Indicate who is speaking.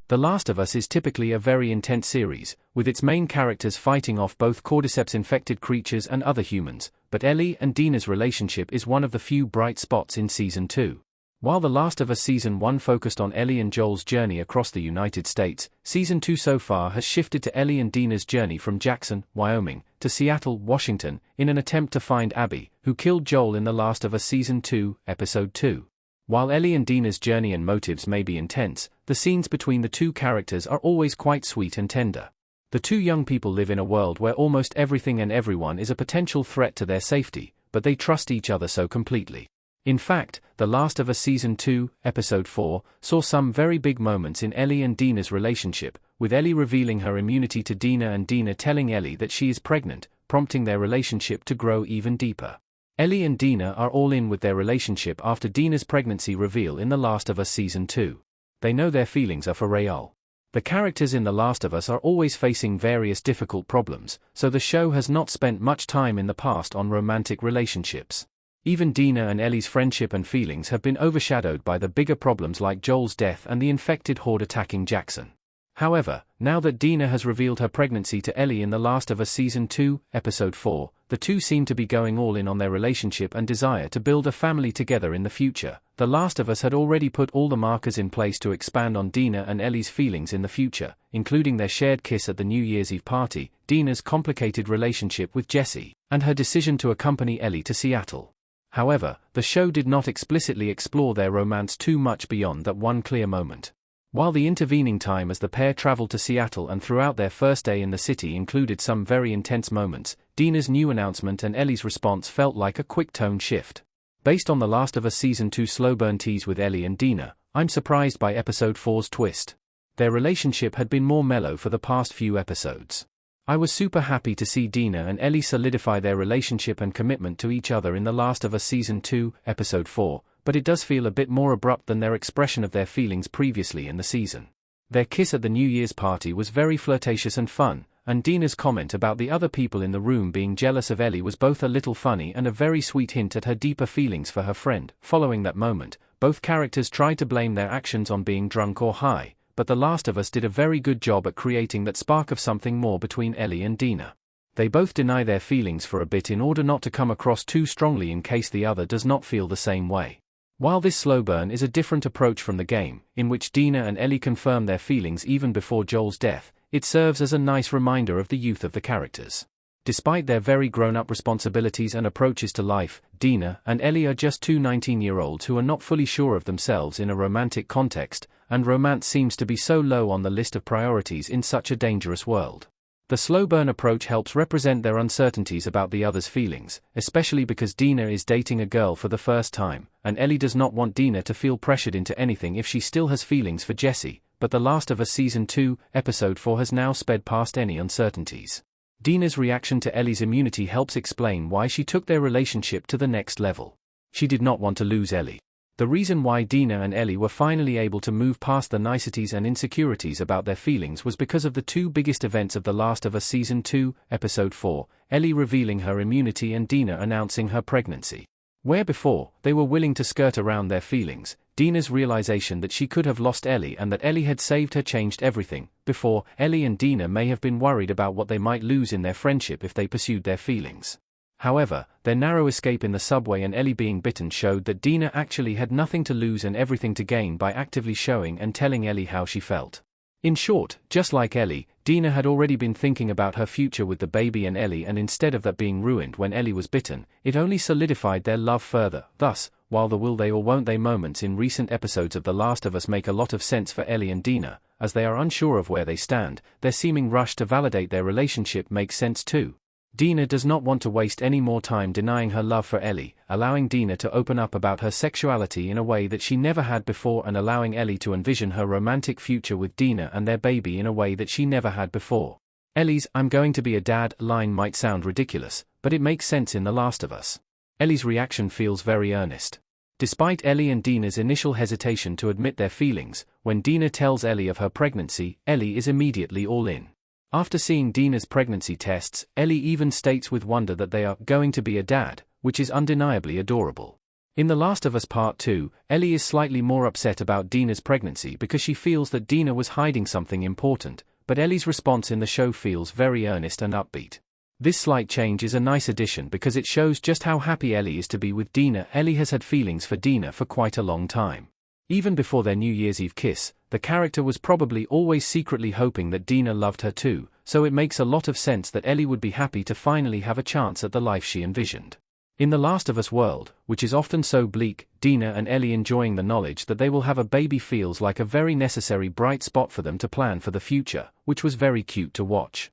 Speaker 1: The Last of Us is typically a very intense series, with its main characters fighting off both cordyceps-infected creatures and other humans, but Ellie and Dina's relationship is one of the few bright spots in Season 2. While The Last of Us Season 1 focused on Ellie and Joel's journey across the United States, Season 2 so far has shifted to Ellie and Dina's journey from Jackson, Wyoming, to Seattle, Washington, in an attempt to find Abby, who killed Joel in The Last of Us Season 2, Episode 2. While Ellie and Dina's journey and motives may be intense, the scenes between the two characters are always quite sweet and tender. The two young people live in a world where almost everything and everyone is a potential threat to their safety, but they trust each other so completely. In fact, The Last of Us Season 2, Episode 4, saw some very big moments in Ellie and Dina's relationship, with Ellie revealing her immunity to Dina and Dina telling Ellie that she is pregnant, prompting their relationship to grow even deeper. Ellie and Dina are all in with their relationship after Dina's pregnancy reveal in The Last of Us Season 2. They know their feelings are for real. The characters in The Last of Us are always facing various difficult problems, so the show has not spent much time in the past on romantic relationships. Even Dina and Ellie's friendship and feelings have been overshadowed by the bigger problems like Joel's death and the infected horde attacking Jackson. However, now that Dina has revealed her pregnancy to Ellie in The Last of Us Season 2, Episode 4, the two seem to be going all in on their relationship and desire to build a family together in the future. The Last of Us had already put all the markers in place to expand on Dina and Ellie's feelings in the future, including their shared kiss at the New Year's Eve party, Dina's complicated relationship with Jesse, and her decision to accompany Ellie to Seattle. However, the show did not explicitly explore their romance too much beyond that one clear moment. While the intervening time as the pair traveled to Seattle and throughout their first day in the city included some very intense moments, Dina's new announcement and Ellie's response felt like a quick tone shift. Based on The Last of Us Season 2 slow burn tease with Ellie and Dina, I'm surprised by Episode 4's twist. Their relationship had been more mellow for the past few episodes. I was super happy to see Dina and Ellie solidify their relationship and commitment to each other in The Last of Us Season 2, Episode 4, but it does feel a bit more abrupt than their expression of their feelings previously in the season. Their kiss at the New Year's party was very flirtatious and fun, and Dina's comment about the other people in the room being jealous of Ellie was both a little funny and a very sweet hint at her deeper feelings for her friend. Following that moment, both characters tried to blame their actions on being drunk or high, but The Last of Us did a very good job at creating that spark of something more between Ellie and Dina. They both deny their feelings for a bit in order not to come across too strongly in case the other does not feel the same way. While this slow burn is a different approach from the game, in which Dina and Ellie confirm their feelings even before Joel's death, it serves as a nice reminder of the youth of the characters. Despite their very grown-up responsibilities and approaches to life, Dina and Ellie are just two 19-year-olds who are not fully sure of themselves in a romantic context, and romance seems to be so low on the list of priorities in such a dangerous world. The slow burn approach helps represent their uncertainties about the other's feelings, especially because Dina is dating a girl for the first time, and Ellie does not want Dina to feel pressured into anything if she still has feelings for Jesse, but The Last of Us Season 2, Episode 4 has now sped past any uncertainties. Dina's reaction to Ellie's immunity helps explain why she took their relationship to the next level. She did not want to lose Ellie. The reason why Dina and Ellie were finally able to move past the niceties and insecurities about their feelings was because of the two biggest events of The Last of Us Season 2, Episode 4, Ellie revealing her immunity and Dina announcing her pregnancy. Where before, they were willing to skirt around their feelings, Dina's realization that she could have lost Ellie and that Ellie had saved her changed everything. Before, Ellie and Dina may have been worried about what they might lose in their friendship if they pursued their feelings. However, their narrow escape in the subway and Ellie being bitten showed that Dina actually had nothing to lose and everything to gain by actively showing and telling Ellie how she felt. In short, just like Ellie, Dina had already been thinking about her future with the baby and Ellie, and instead of that being ruined when Ellie was bitten, it only solidified their love further. Thus, while the will they or won't they moments in recent episodes of The Last of Us make a lot of sense for Ellie and Dina, as they are unsure of where they stand, their seeming rush to validate their relationship makes sense too. Dina does not want to waste any more time denying her love for Ellie, allowing Dina to open up about her sexuality in a way that she never had before and allowing Ellie to envision her romantic future with Dina and their baby in a way that she never had before. Ellie's "I'm going to be a dad" line might sound ridiculous, but it makes sense in The Last of Us. Ellie's reaction feels very earnest. Despite Ellie and Dina's initial hesitation to admit their feelings, when Dina tells Ellie of her pregnancy, Ellie is immediately all in. After seeing Dina's pregnancy tests, Ellie even states with wonder that they are going to be a dad, which is undeniably adorable. In The Last of Us Part 2, Ellie is slightly more upset about Dina's pregnancy because she feels that Dina was hiding something important, but Ellie's response in the show feels very earnest and upbeat. This slight change is a nice addition because it shows just how happy Ellie is to be with Dina. Ellie has had feelings for Dina for quite a long time. Even before their New Year's Eve kiss, the character was probably always secretly hoping that Dina loved her too, so it makes a lot of sense that Ellie would be happy to finally have a chance at the life she envisioned. In The Last of Us world, which is often so bleak, Dina and Ellie enjoying the knowledge that they will have a baby feels like a very necessary bright spot for them to plan for the future, which was very cute to watch.